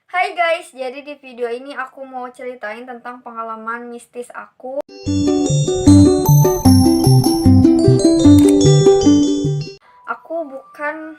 Hai guys, jadi di video ini aku mau ceritain tentang pengalaman mistis aku. Aku bukan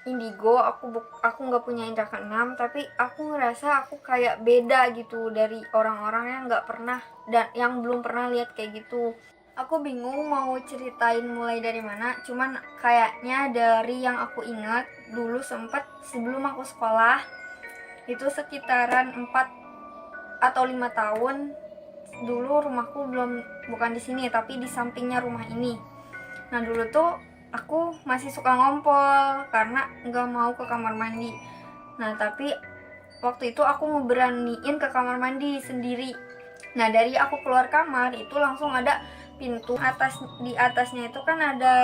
indigo, aku nggak punya indra keenam, tapi aku ngerasa aku kayak beda gitu dari orang-orang yang nggak pernah dan yang belum pernah lihat kayak gitu. Aku bingung mau ceritain mulai dari mana, cuman kayaknya dari yang aku ingat dulu sempet sebelum aku sekolah itu sekitaran 4 atau 5 tahun dulu rumahku bukan di sini tapi di sampingnya rumah ini. Nah dulu tuh aku masih suka ngompol karena nggak mau ke kamar mandi. Nah tapi waktu itu aku ngeberaniin ke kamar mandi sendiri. Nah dari aku keluar kamar itu langsung ada pintu di atasnya itu kan ada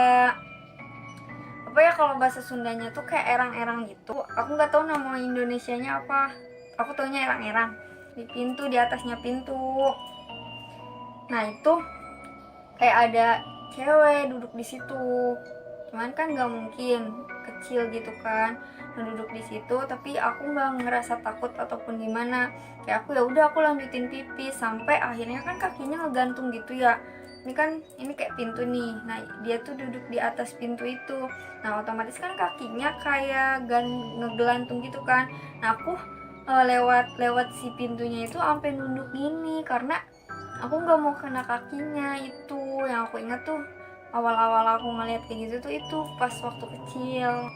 apa ya, kalau bahasa Sundanya tuh kayak erang-erang gitu. Aku nggak tahu nama Indonesianya apa. Aku taunya erang-erang di pintu, di atasnya pintu. Nah itu kayak ada cewek duduk di situ, cuman kan nggak mungkin kecil gitu kan. Nah, duduk di situ tapi aku nggak ngerasa takut ataupun gimana. Kayak aku ya udah, aku lanjutin pipis sampai akhirnya kan kakinya ngegantung gitu ya. Ini kayak pintu nih. Nah dia tuh duduk di atas pintu itu. Nah otomatis kan kakinya kayak ngegelantung gitu kan. Nah aku lewat lewat si pintunya itu sampai nunduk gini karena aku nggak mau kena kakinya. Itu yang aku ingat tuh awal-awal aku ngeliat kayak gitu tuh itu pas waktu kecil.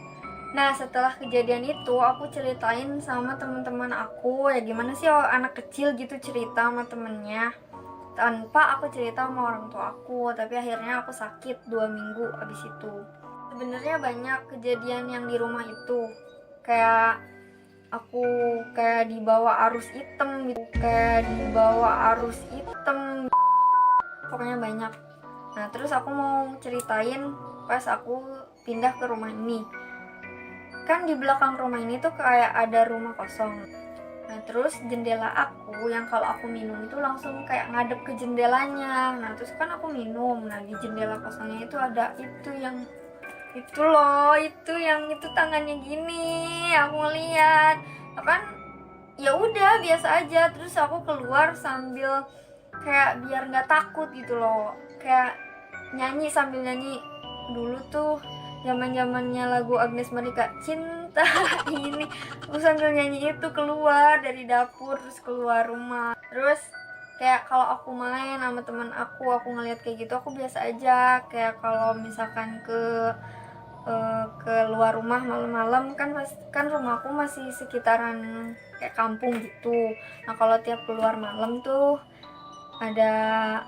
Nah setelah kejadian itu aku ceritain sama teman-teman aku, ya gimana sih anak kecil gitu cerita sama temennya tanpa aku cerita sama orang tua aku. Tapi akhirnya aku sakit 2 minggu abis itu. Sebenarnya banyak kejadian yang di rumah itu, kayak aku kayak dibawa arus hitam gitu, pokoknya banyak. Nah terus aku mau ceritain pas aku pindah ke rumah ini. Kan di belakang rumah ini tuh kayak ada rumah kosong. Nah terus jendela aku yang kalau aku minum itu langsung kayak ngadep ke jendelanya. Nah terus kan aku minum, nah di jendela kosongnya itu ada itu yang itu loh, itu yang itu tangannya gini. Aku ngeliat, nah, kan ya udah biasa aja. Terus aku keluar sambil kayak biar nggak takut gitu loh, kayak nyanyi sambil nyanyi. Dulu tuh zaman-zamannya lagu Agnes Monica, cinta ini. Aku sambil nyanyi itu keluar dari dapur terus keluar rumah. Terus kayak kalau aku main sama teman aku ngeliat kayak gitu aku biasa aja. Kayak kalau misalkan ke luar rumah malam-malam kan rumahku masih sekitaran kayak kampung gitu. Nah kalau tiap keluar malam tuh ada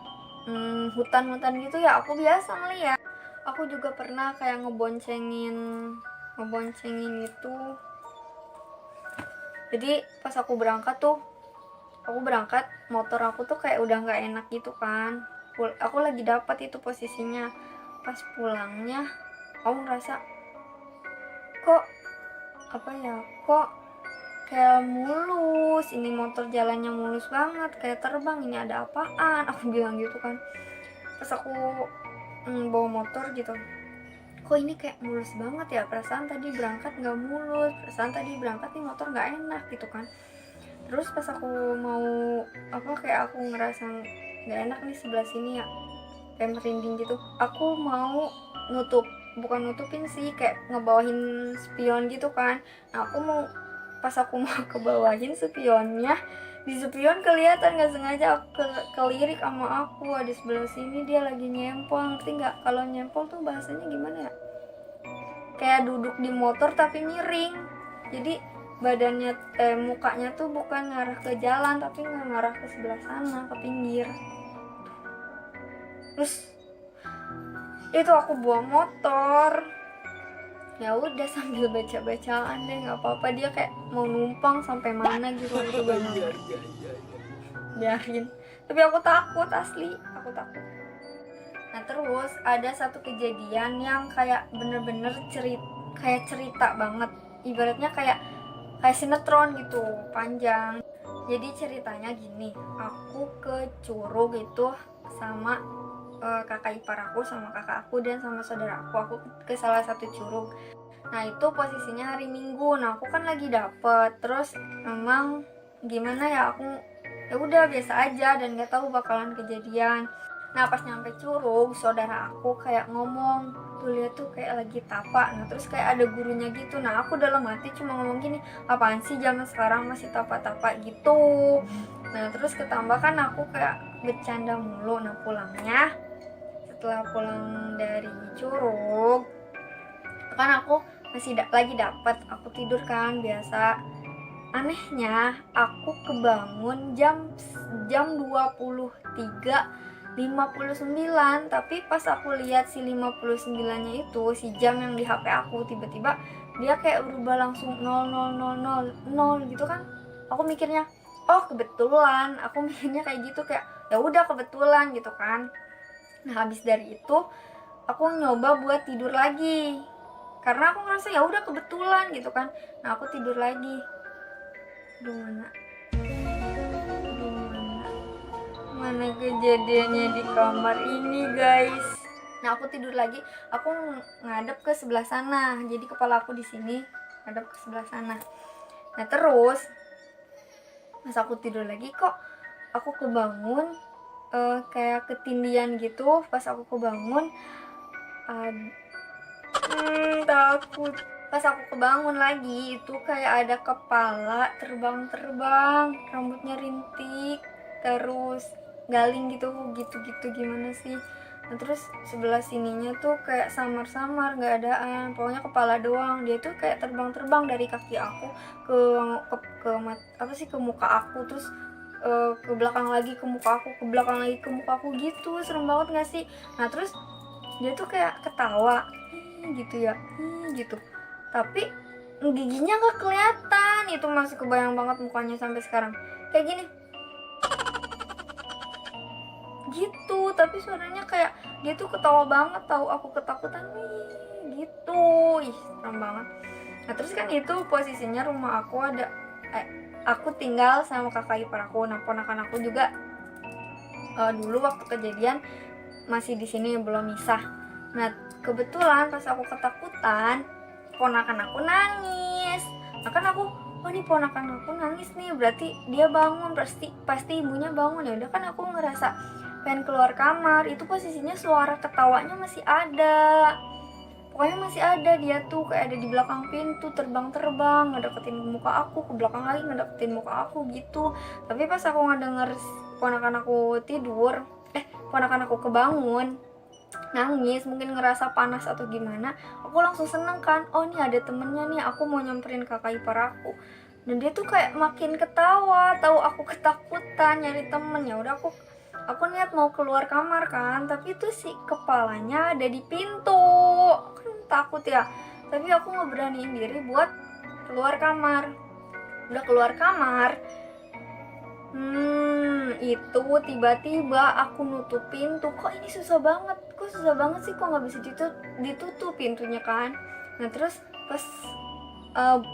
hutan-hutan gitu ya, aku biasa ngeliat. Aku juga pernah kayak ngeboncengin itu. Jadi pas aku berangkat motor aku tuh kayak udah nggak enak gitu kan. Aku lagi dapat itu posisinya. Pas pulangnya aku ngerasa kok apa ya, kok kayak mulus, ini motor jalannya mulus banget kayak terbang, ini ada apaan, aku bilang gitu kan. Pas aku bawa motor gitu, kok ini kayak mulus banget ya, perasaan tadi berangkat nggak mulus, perasaan tadi berangkat nih motor nggak enak gitu kan. Terus pas aku mau kayak aku ngerasa nggak enak nih sebelah sini ya, kayak merinding gitu. Aku mau bukan nutupin sih, kayak ngebawahin spion gitu kan. Nah pas aku mau kebawahin spionnya, di spion kelihatan nggak sengaja aku kelirik sama aku. Di sebelah sini dia lagi nyempol, ngerti nggak? Kalau nyempol tuh bahasanya gimana ya, kayak duduk di motor tapi miring. Jadi mukanya tuh bukan ngarah ke jalan tapi ngarah ke sebelah sana, ke pinggir. Terus itu aku bawa motor, ya udah sambil baca-bacaan deh, nggak apa-apa. Dia kayak mau numpang sampai mana gitu, aku juga nggak biarin. Tapi aku takut, asli aku takut. Nah terus ada satu kejadian yang kayak bener-bener cerita banget, ibaratnya kayak sinetron gitu, panjang. Jadi ceritanya gini, aku ke Curug itu sama kakak ipar aku, sama kakak aku dan sama saudara aku ke salah satu curug. Nah itu posisinya hari Minggu. Nah aku kan lagi dapet, terus memang gimana ya, aku ya udah biasa aja dan nggak tahu bakalan kejadian. Nah pas nyampe Curug, saudara aku kayak ngomong, tuh lihat tuh kayak lagi tapak. Nah terus kayak ada gurunya gitu. Nah aku dalam hati cuma ngomong gini, apaan sih zaman sekarang masih tapak-tapak gitu. Nah terus ketambah kan aku kayak bercanda mulu. Nah pulangnya, setelah pulang dari Curug kan aku masih lagi dapat, aku tidur kan biasa. Anehnya aku kebangun jam 23.59, tapi pas aku lihat si 59 nya itu, si jam yang di HP aku, tiba-tiba dia kayak berubah langsung 0000 gitu kan. Aku mikirnya, oh kebetulan, aku mikirnya kayak gitu, kayak ya udah kebetulan gitu kan. Nah habis dari itu aku nyoba buat tidur lagi karena aku ngerasa ya udah kebetulan gitu kan. Nah aku tidur lagi. Aduh mana kejadiannya di kamar ini guys. Nah aku tidur lagi, aku ngadep ke sebelah sana, jadi kepala aku di sini ngadep ke sebelah sana. Nah terus pas aku tidur lagi kok aku kebangun, kayak ketindian gitu. Pas aku kebangun takut. Pas aku kebangun lagi itu kayak ada kepala terbang-terbang, rambutnya rintik, terus galing gitu gimana sih. Nah, terus sebelah sininya tuh kayak samar-samar, nggak adaan, pokoknya kepala doang. Dia tuh kayak terbang-terbang dari kaki aku ke muka aku, terus ke belakang lagi ke muka aku, ke belakang lagi ke muka aku gitu. Serem banget nggak sih? Nah terus dia tuh kayak ketawa gitu ya, gitu, tapi giginya nggak kelihatan. Itu masih kebayang banget mukanya sampai sekarang kayak gini gitu, tapi suaranya kayak dia tuh ketawa banget, tahu aku ketakutan gitu. Ih serem banget. Nah terus kan itu posisinya rumah aku ada aku tinggal sama kakak ipar aku. Nah ponakan aku juga dulu waktu kejadian masih di sini, belum misah. Nah kebetulan pas aku ketakutan, ponakan aku nangis. Nah kan aku, oh nih ponakan aku nangis nih, berarti dia bangun, pasti ibunya bangun. Ya udah kan aku ngerasa pengen keluar kamar. Itu posisinya suara ketawanya masih ada, pokoknya masih ada. Dia tuh kayak ada di belakang pintu, terbang-terbang ngedeketin muka aku, ke belakang lagi ngedeketin muka aku gitu. Tapi pas aku ngedenger ponakan aku tidur, ponakan aku kebangun nangis, mungkin ngerasa panas atau gimana, aku langsung seneng kan, oh nih ada temennya nih, aku mau nyamperin kakak ipar aku. Dan dia tuh kayak makin ketawa, tahu aku ketakutan nyari temen. Ya udah aku niat mau keluar kamar kan, tapi tuh si kepalanya ada di pintu, kan takut ya. Tapi aku nggak beraniin diri buat keluar kamar. Udah keluar kamar, itu tiba-tiba aku nutup pintu. Kok ini susah banget, sih, kok nggak bisa ditutup pintunya kan. Nah terus pas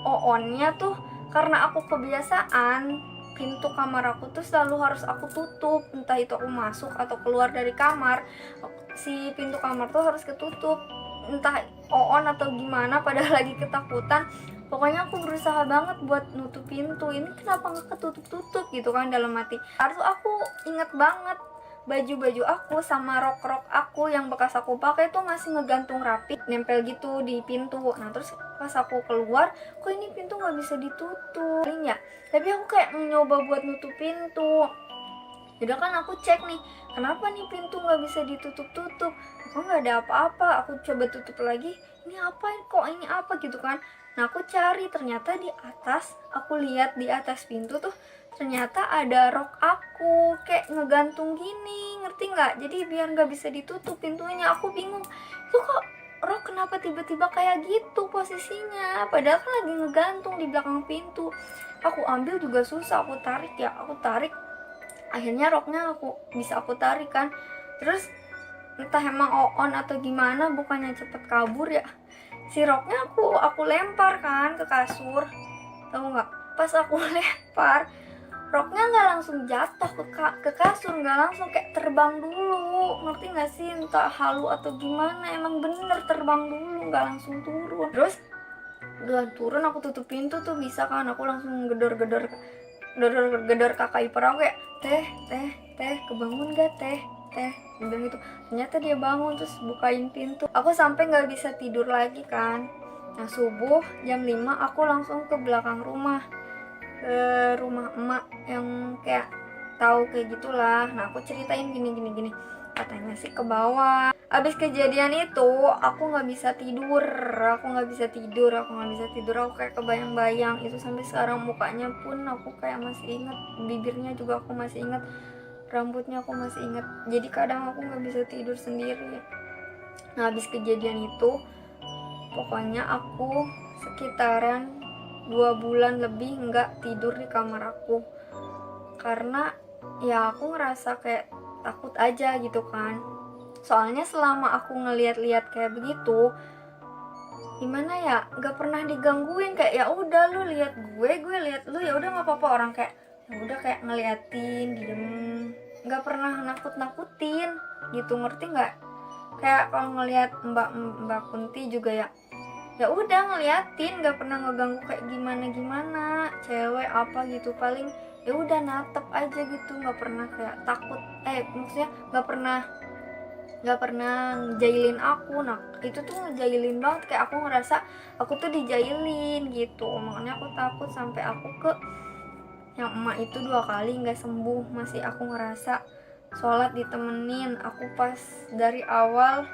oonnya tuh, karena aku kebiasaan pintu kamar aku tuh selalu harus aku tutup, entah itu aku masuk atau keluar dari kamar, si pintu kamar tuh harus ketutup, entah oon atau gimana, padahal lagi ketakutan. Pokoknya aku berusaha banget buat nutup pintu, ini kenapa nggak ketutup-tutup gitu kan dalam hati. Harus aku inget banget baju-baju aku sama rok-rok aku yang bekas aku pakai tuh masih ngegantung rapi, nempel gitu di pintu. Nah terus pas aku keluar, kok ini pintu nggak bisa ditutup ya. Tapi aku kayak nyoba buat nutup pintu. Udah kan aku cek nih, kenapa nih pintu nggak bisa ditutup-tutup, kok nggak ada apa-apa. Aku coba tutup lagi, ini apa kok, ini apa gitu kan. Nah aku cari, ternyata di atas, aku lihat di atas pintu tuh ternyata ada rok aku kayak ngegantung gini, ngerti nggak? Jadi biar nggak bisa ditutup pintunya. Aku bingung, itu kok rok kenapa tiba-tiba kayak gitu posisinya, padahal kan lagi ngegantung di belakang pintu. Aku ambil juga susah, aku tarik, akhirnya roknya bisa aku tarik kan. Terus entah emang oon atau gimana, bukannya cepet kabur ya, si roknya aku lempar kan ke kasur. Tahu nggak, pas aku lempar, roknya nggak langsung jatuh ke kasur, nggak langsung, kayak terbang dulu, ngerti nggak sih? Entah halu atau gimana, emang bener terbang dulu, nggak langsung turun. Terus udah turun aku tutup pintu tuh bisa kan, aku langsung gedor kakak ipar aku kayak teh kebangun gak teh dia bilang gitu. Ternyata dia bangun terus bukain pintu, aku sampai nggak bisa tidur lagi kan. Nah subuh jam 5 aku langsung ke belakang rumah, ke rumah emak yang kayak tahu kayak gitulah. Nah aku ceritain gini, katanya sih ke bawah. Abis kejadian itu aku nggak bisa tidur, aku kayak kebayang-bayang itu sampai sekarang. Mukanya pun aku kayak masih inget, bibirnya juga aku masih inget, rambutnya aku masih inget. Jadi kadang aku nggak bisa tidur sendiri. Nah abis kejadian itu pokoknya aku sekitaran 2 bulan lebih nggak tidur di kamar aku, karena ya aku ngerasa kayak takut aja gitu kan. Soalnya selama aku ngeliat-liat kayak begitu, gimana ya, nggak pernah digangguin. Kayak ya udah lu lihat gue lihat lu, ya udah nggak apa-apa. Orang kayak ya udah kayak ngeliatin diem, nggak pernah nakut-nakutin gitu, ngerti nggak? Kayak kalau ngeliat mbak Kunti juga ya udah ngeliatin, nggak pernah ngeganggu kayak gimana cewek apa gitu. Paling ya udah natep aja gitu, nggak pernah kayak takut, maksudnya nggak pernah ngejailin aku. Nah itu tuh ngejailin banget, kayak aku ngerasa aku tuh dijailin gitu. Makanya aku takut, sampai aku ke yang emak itu 2 kali nggak sembuh. Masih aku ngerasa sholat ditemenin aku, pas dari awal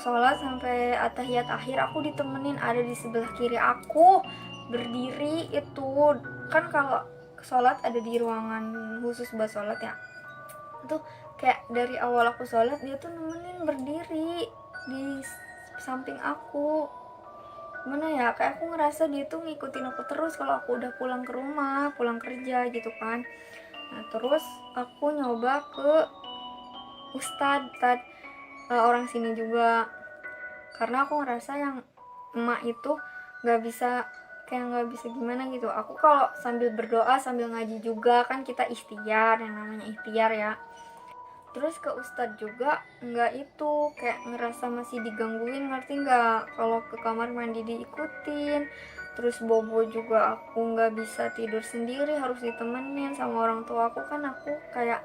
sholat sampai atahiyat akhir aku ditemenin, ada di sebelah kiri aku berdiri. Itu kan kalau sholat ada di ruangan khusus buat sholat ya, itu kayak dari awal aku sholat dia tuh nemenin berdiri di samping aku. Gimana ya, kayak aku ngerasa dia tuh ngikutin aku terus kalau aku udah pulang ke rumah, pulang kerja gitu kan. Nah terus aku nyoba ke ustadz orang sini juga, karena aku ngerasa yang emak itu nggak bisa, kayak nggak bisa gimana gitu. Aku kalau sambil berdoa sambil ngaji juga kan, kita ikhtiar, yang namanya ikhtiar ya. Terus ke ustadz juga nggak, itu kayak ngerasa masih digangguin, ngerti nggak? Kalau ke kamar mandi diikutin, terus bobo juga aku nggak bisa tidur sendiri, harus ditemenin sama orang tua aku. Kan aku kayak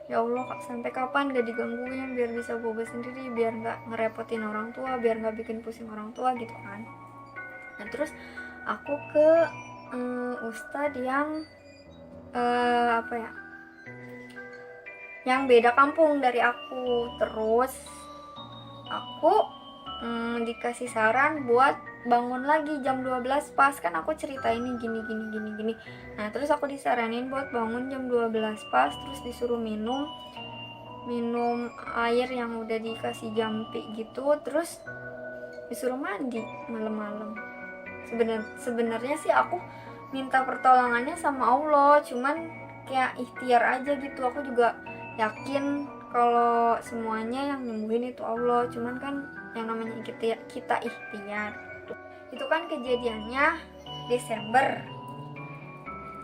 ya Allah, sampai kapan gak digangguin biar bisa bobo sendiri, biar nggak ngerepotin orang tua, biar nggak bikin pusing orang tua gitu kan. Nah terus aku ke ustadz yang apa ya, yang beda kampung dari aku. Terus aku dikasih saran buat bangun lagi jam 12 pas, kan aku cerita ini gini. Nah terus aku disaranin buat bangun jam 12 pas, terus disuruh minum air yang udah dikasih jampi gitu, terus disuruh mandi malam-malam. Sebenarnya sih aku minta pertolongannya sama Allah, cuman kayak ikhtiar aja gitu. Aku juga yakin kalau semuanya yang nyembuhin itu Allah, cuman kan yang namanya kita ikhtiar. Itu kan kejadiannya Desember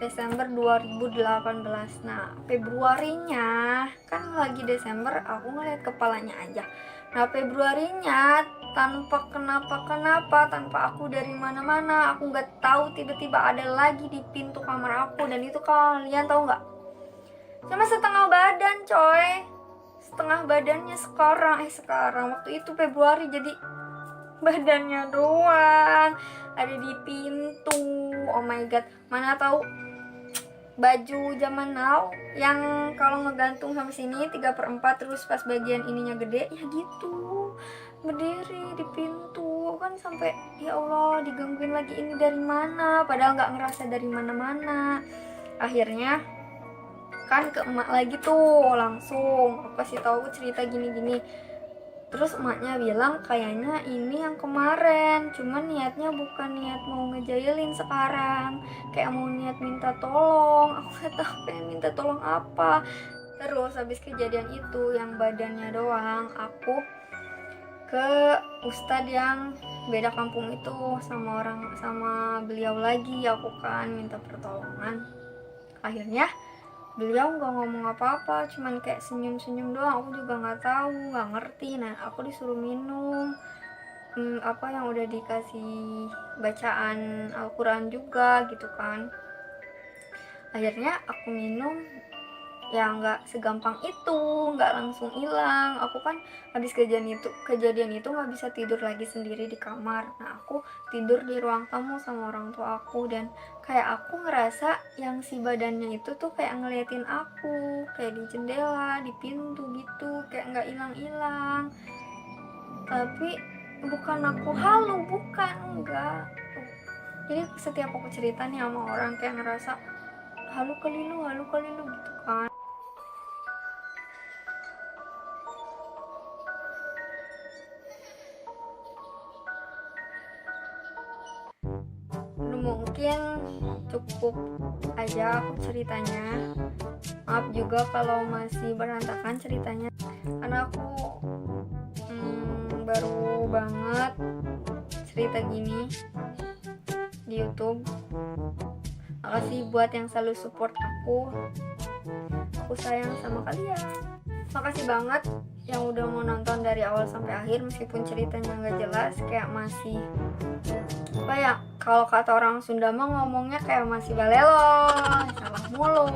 2018. Nah Februarinya, kan lagi Desember aku ngeliat kepalanya aja. Nah Februarinya tanpa tanpa aku dari mana-mana, aku nggak tahu, tiba-tiba ada lagi di pintu kamar aku. Dan itu kalian tahu nggak, cuma setengah badan coy, setengah badannya. Sekarang waktu itu Februari, jadi badannya doang ada di pintu. Oh my god, mana tahu baju zaman now yang kalau ngegantung sampai sini 3/4, terus pas bagian ininya gede ya gitu, berdiri di pintu kan. Sampai ya Allah, digangguin lagi, ini dari mana, padahal nggak ngerasa dari mana-mana. Akhirnya kan ke emak lagi tuh, langsung aku kasih tahu cerita gini. Terus emaknya bilang kayaknya ini yang kemarin, cuman niatnya bukan niat mau ngejailin sekarang, kayak mau niat minta tolong. Aku gak tahu pengen minta tolong apa. Terus habis kejadian itu yang badannya doang, aku ke ustadz yang beda kampung itu, sama beliau lagi. Aku kan minta pertolongan. Akhirnya beliau nggak ngomong apa-apa, cuman kayak senyum-senyum doang. Aku juga nggak tahu, nggak ngerti. Nah aku disuruh minum apa yang udah dikasih bacaan Al-Quran juga gitu kan. Akhirnya aku minum, ya nggak segampang itu, nggak langsung hilang. Aku kan habis kejadian itu nggak bisa tidur lagi sendiri di kamar. Nah, aku tidur di ruang tamu sama orang tua aku, dan kayak aku ngerasa yang si badannya itu tuh kayak ngeliatin aku, kayak di jendela, di pintu gitu, kayak nggak hilang-hilang. Tapi bukan aku halu, bukan, enggak. Jadi setiap aku cerita nih sama orang, kayak ngerasa halu kali lu gitu kan. Mungkin cukup aja aku ceritanya. Maaf juga kalau masih berantakan ceritanya, karena aku baru banget cerita gini di YouTube. Makasih buat yang selalu support aku sayang sama kalian. Makasih banget yang udah mau nonton dari awal sampai akhir, meskipun ceritanya nggak jelas, kayak masih apa ya, kalau kata orang Sunda mah ngomongnya kayak masih balelo, salah mulu.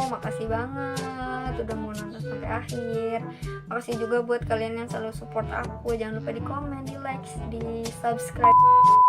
Makasih banget udah mau nonton sampai akhir. Makasih juga buat kalian yang selalu support aku. Jangan lupa di komen, di like, di subscribe.